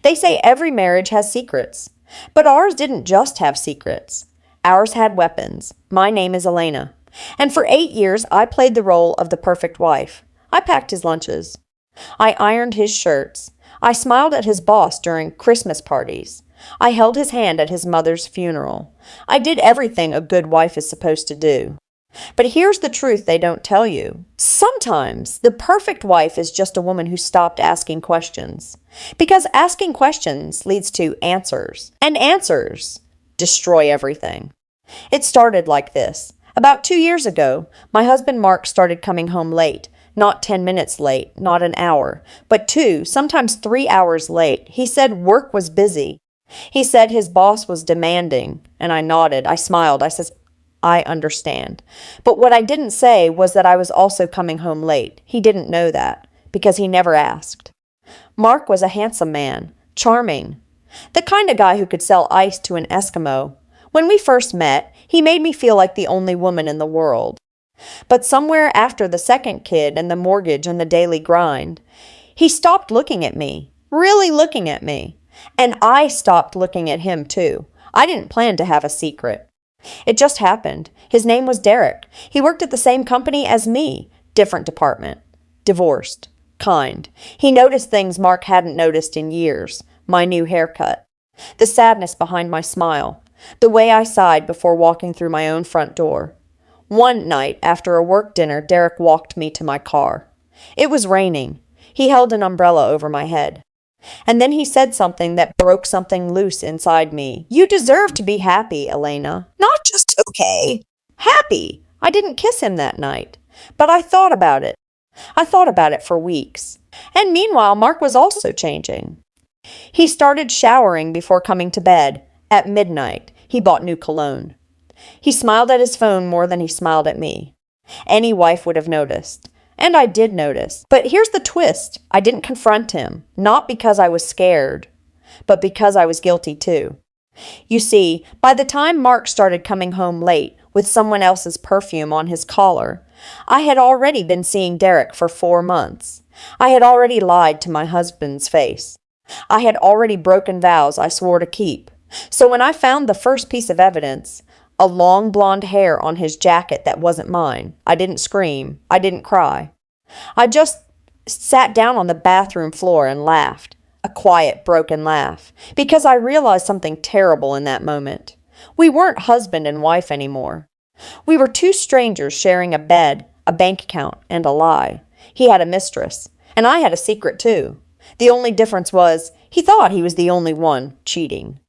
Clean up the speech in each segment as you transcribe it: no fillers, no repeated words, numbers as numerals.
They say every marriage has secrets. But ours didn't just have secrets. Ours had weapons. My name is Elena. And for 8 years, I played the role of the perfect wife. I packed his lunches. I ironed his shirts. I smiled at his boss during Christmas parties. I held his hand at his mother's funeral. I did everything a good wife is supposed to do. But here's the truth they don't tell you. Sometimes the perfect wife is just a woman who stopped asking questions. Because asking questions leads to answers. And answers destroy everything. It started like this. About 2 years ago, my husband Mark started coming home late. Not 10 minutes late, not an hour, but 2, sometimes 3 hours late. He said work was busy. He said his boss was demanding, and I nodded. I smiled. I said, I understand. But what I didn't say was that I was also coming home late. He didn't know that, because he never asked. Mark was a handsome man, charming, the kind of guy who could sell ice to an Eskimo. When we first met, he made me feel like the only woman in the world. But somewhere after the second kid and the mortgage and the daily grind, he stopped looking at me, really looking at me. And I stopped looking at him too. I didn't plan to have a secret. It just happened. His name was Derek. He worked at the same company as me, different department. Divorced. Kind. He noticed things Mark hadn't noticed in years. My new haircut. The sadness behind my smile. The way I sighed before walking through my own front door. One night, after a work dinner, Derek walked me to my car. It was raining. He held an umbrella over my head. And then he said something that broke something loose inside me. You deserve to be happy, Elena. Not just okay. Happy. I didn't kiss him that night. But I thought about it. I thought about it for weeks. And meanwhile, Mark was also changing. He started showering before coming to bed. At midnight, he bought new cologne. He smiled at his phone more than he smiled at me. Any wife would have noticed. And I did notice. But here's the twist. I didn't confront him, not because I was scared, but because I was guilty too. You see, by the time Mark started coming home late with someone else's perfume on his collar, I had already been seeing Derek for 4 months. I had already lied to my husband's face. I had already broken vows I swore to keep. So when I found the first piece of evidence, a long blonde hair on his jacket that wasn't mine, I didn't scream. I didn't cry. I just sat down on the bathroom floor and laughed, a quiet, broken laugh, because I realized something terrible in that moment. We weren't husband and wife anymore. We were 2 strangers sharing a bed, a bank account, and a lie. He had a mistress, and I had a secret too. The only difference was he thought he was the only one cheating.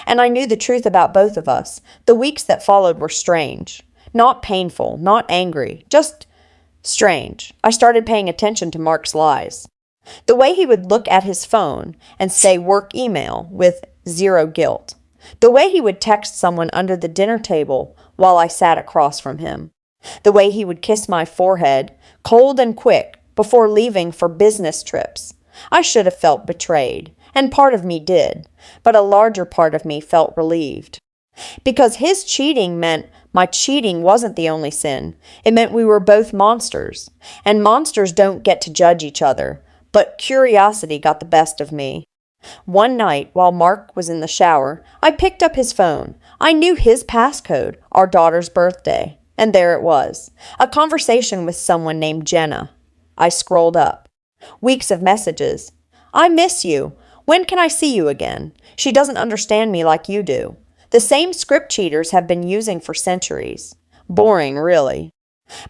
And I knew the truth about both of us. The weeks that followed were strange. Not painful, not angry, just strange. I started paying attention to Mark's lies. The way he would look at his phone and say work email with 0 guilt. The way he would text someone under the dinner table while I sat across from him. The way he would kiss my forehead, cold and quick, before leaving for business trips. I should have felt betrayed, and part of me did, but a larger part of me felt relieved. Because his cheating meant my cheating wasn't the only sin. It meant we were both monsters, and monsters don't get to judge each other, but curiosity got the best of me. One night, while Mark was in the shower, I picked up his phone. I knew his passcode, our daughter's birthday, and there it was, a conversation with someone named Jenna. I scrolled up. Weeks of messages. I miss you. When can I see you again? She doesn't understand me like you do. The same script cheaters have been using for centuries. Boring, really.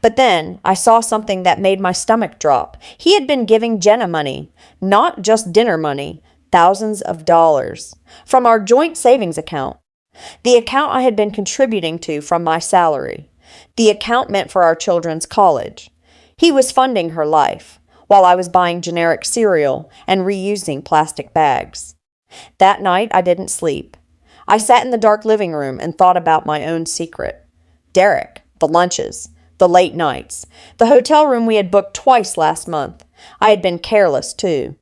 But then I saw something that made my stomach drop. He had been giving Jenna money, not just dinner money, thousands of dollars, from our joint savings account. The account I had been contributing to from my salary. The account meant for our children's college. He was funding her life, while I was buying generic cereal and reusing plastic bags. That night I didn't sleep. I sat in the dark living room and thought about my own secret. Derek, the lunches, the late nights, the hotel room we had booked twice last month. I had been careless, too.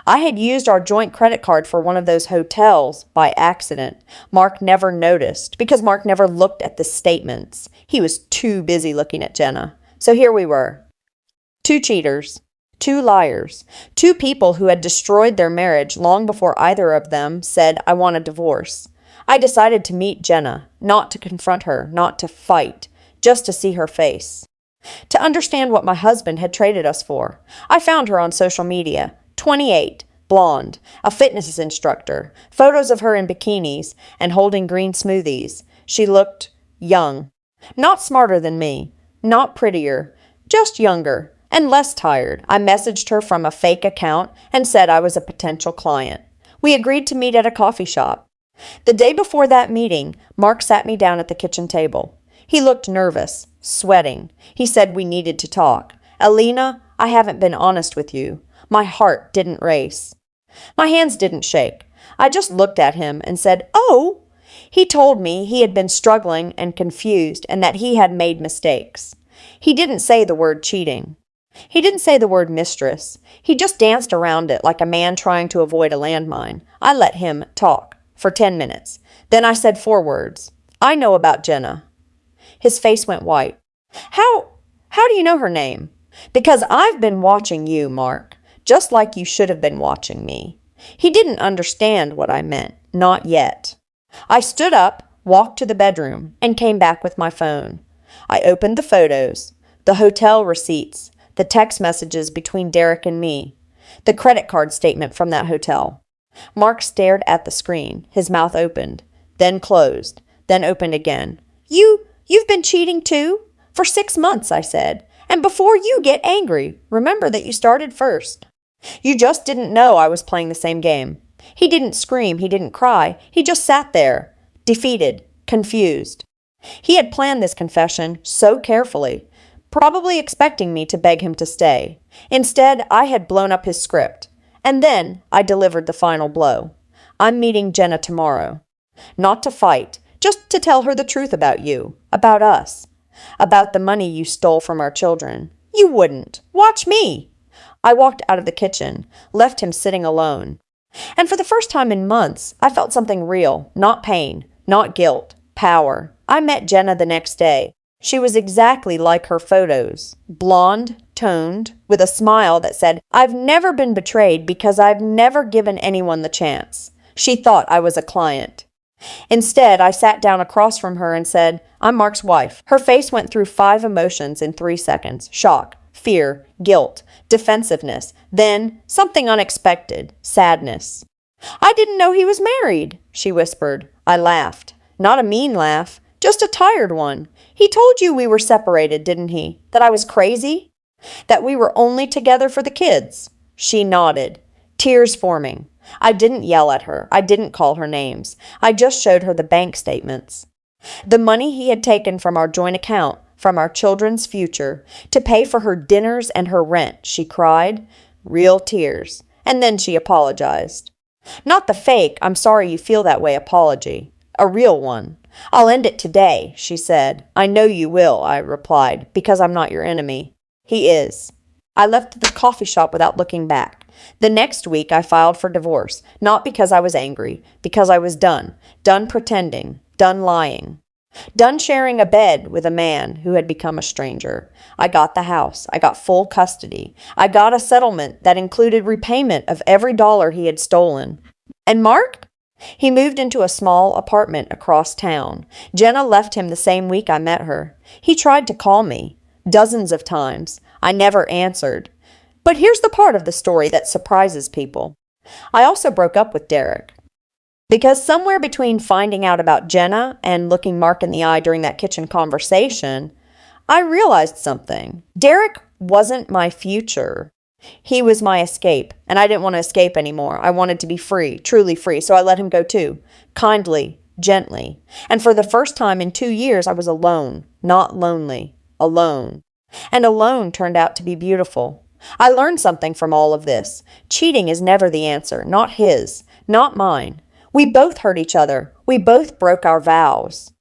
I had used our joint credit card for one of those hotels by accident. Mark never noticed, because Mark never looked at the statements. He was too busy looking at Jenna. So here we were. 2 cheaters. 2 liars, 2 people who had destroyed their marriage long before either of them said, "I want a divorce." I decided to meet Jenna, not to confront her, not to fight, just to see her face. To understand what my husband had traded us for. I found her on social media, 28, blonde, a fitness instructor, photos of her in bikinis and holding green smoothies. She looked young. Not smarter than me, not prettier, just younger and less tired. I messaged her from a fake account and said I was a potential client. We agreed to meet at a coffee shop. The day before that meeting, Mark sat me down at the kitchen table. He looked nervous, sweating. He said we needed to talk. "Alina, I haven't been honest with you. My heart didn't race." My hands didn't shake. I just looked at him and said, "Oh." He told me he had been struggling and confused and that he had made mistakes. He didn't say the word cheating. He didn't say the word mistress. He just danced around it like a man trying to avoid a landmine. I let him talk for 10 minutes. Then I said 4 words. "I know about Jenna." His face went white. How do you know her name?" "Because I've been watching you, Mark, just like you should have been watching me." He didn't understand what I meant. Not yet. I stood up, walked to the bedroom, and came back with my phone. I opened the photos, the hotel receipts, the text messages between Derek and me, the credit card statement from that hotel. Mark stared at the screen, his mouth opened, then closed, then opened again. You've been cheating too? For 6 months, I said. And before you get angry, remember that you started first. You just didn't know I was playing the same game. He didn't scream, he didn't cry, he just sat there, defeated, confused. He had planned this confession so carefully, probably expecting me to beg him to stay. Instead, I had blown up his script. And then I delivered the final blow. I'm meeting Jenna tomorrow. Not to fight, just to tell her the truth about you, about us, about the money you stole from our children. You wouldn't. Watch me. I walked out of the kitchen, left him sitting alone. And for the first time in months, I felt something real, not pain, not guilt, power. I met Jenna the next day. She was exactly like her photos, blonde, toned, with a smile that said, "I've never been betrayed because I've never given anyone the chance." She thought I was a client. Instead, I sat down across from her and said, "I'm Mark's wife." Her face went through 5 emotions in 3 seconds. Shock, fear, guilt, defensiveness, then something unexpected, sadness. "I didn't know he was married," she whispered. I laughed. Not a mean laugh, just a tired one. "He told you we were separated, didn't he? That I was crazy? That we were only together for the kids?" She nodded, tears forming. I didn't yell at her. I didn't call her names. I just showed her the bank statements. The money he had taken from our joint account, from our children's future, to pay for her dinners and her rent, she cried. Real tears. And then she apologized. Not the fake, "I'm sorry you feel that way" apology. A real one. "I'll end it today," she said. "I know you will," I replied, "because I'm not your enemy." He is. I left the coffee shop without looking back. The next week I filed for divorce, not because I was angry, because I was done. Done pretending. Done lying. Done sharing a bed with a man who had become a stranger. I got the house. I got full custody. I got a settlement that included repayment of every dollar he had stolen. And Mark? He moved into a small apartment across town. Jenna left him the same week I met her. He tried to call me. Dozens of times. I never answered. But here's the part of the story that surprises people. I also broke up with Derek. Because somewhere between finding out about Jenna and looking Mark in the eye during that kitchen conversation, I realized something. Derek wasn't my future. He was my escape, and I didn't want to escape anymore. I wanted to be free, truly free, so I let him go too. Kindly, gently. And for the first time in 2 years, I was alone, not lonely, alone. And alone turned out to be beautiful. I learned something from all of this. Cheating is never the answer, not his, not mine. We both hurt each other. We both broke our vows.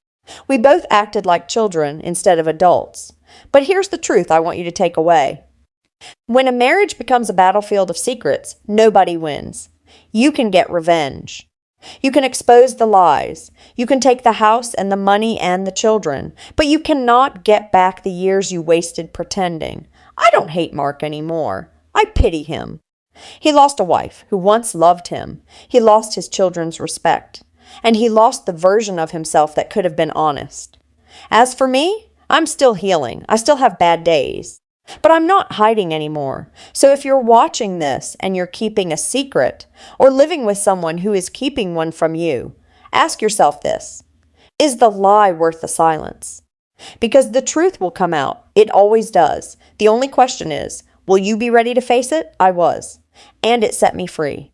We both acted like children instead of adults. But here's the truth I want you to take away. When a marriage becomes a battlefield of secrets, nobody wins. You can get revenge. You can expose the lies. You can take the house and the money and the children. But you cannot get back the years you wasted pretending. I don't hate Mark anymore. I pity him. He lost a wife who once loved him. He lost his children's respect. And he lost the version of himself that could have been honest. As for me, I'm still healing. I still have bad days. But I'm not hiding anymore. So if you're watching this and you're keeping a secret, or living with someone who is keeping one from you, ask yourself this: is the lie worth the silence? Because the truth will come out. It always does. The only question is, will you be ready to face it? I was. And it set me free.